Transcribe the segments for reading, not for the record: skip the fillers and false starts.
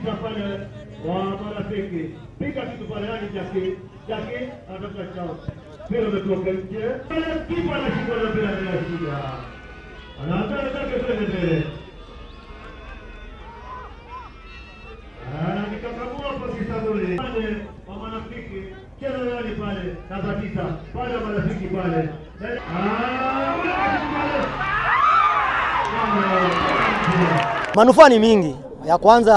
kabisa pale wa marafiki. Piga kitu pale yani Jackie anataka chao. Pira umetoka nje. Kipa anashika na bila shida. Anaanza zake mbele. Nikakamua kwa kisaburi. Pale wa marafiki. Cheza yani pale namba 9. Pale wa marafiki pale. Manufaa ni mingi. Ya kwanza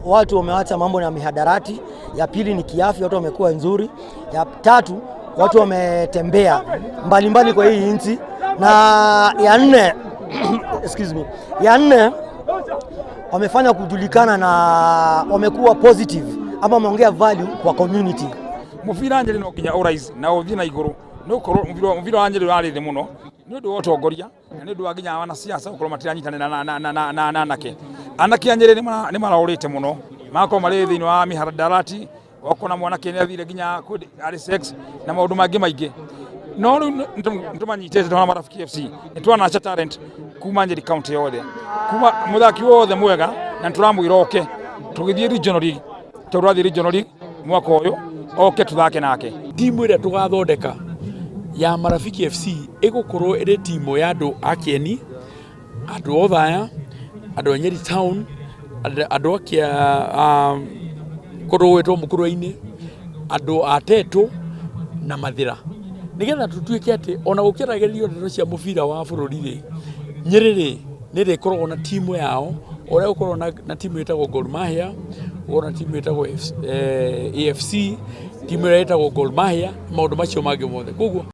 watu wameacha mambo na mihadarati, ya pili ni kiafya, watu wamekuwa nzuri, ya tatu watu wametembea mbalimbali kwa hii nchi, na ya nne ya nne wamefanya kujulikana na wamekuwa positive ama wameongea value kwa community. Mufira anje no kinya orais na uthi na iguru no koro mufira anje rari the muno ni undu wa tongoria ni undu wa ginya wana siasa ukoro matiranyitana na anake anje ni maraurite muno mako mari thiini wa mihadarati okona mwanake ni athire ginya ari sex na maundu mangi maingi no ntumanyitete twana marafiki FC ni twana acha talent kuma Nyeri county yothe kuma muthaki wothe mwega na turamwira oke tugithie regional league turathi regional league mwaka uyu oke tuthake nake. Timu ĩrĩa tũgathondeka ya Marafiki FC ĩgũkorwo ĩrĩ timu ya andũ a Kieni, andũ othaya, andũ a Nyeri town, andũ a kũrũĩtwo mũkũrũ-inĩ, andũ a Tetũ na Mathira. Nĩgetha tũtuĩke atĩ ona gũkĩragerio ndeto cia mũbira wa bũrũri-rĩ, Nyeri-rĩ nĩ ĩkoragwo na timu yao, ũrĩa gũkorwo na timu ĩtagwo Gor Mahia, na timu ĩtagwo AFC, timu ĩtagwo Gor Mahia, maũndũ macio mangĩ mothe. Koguo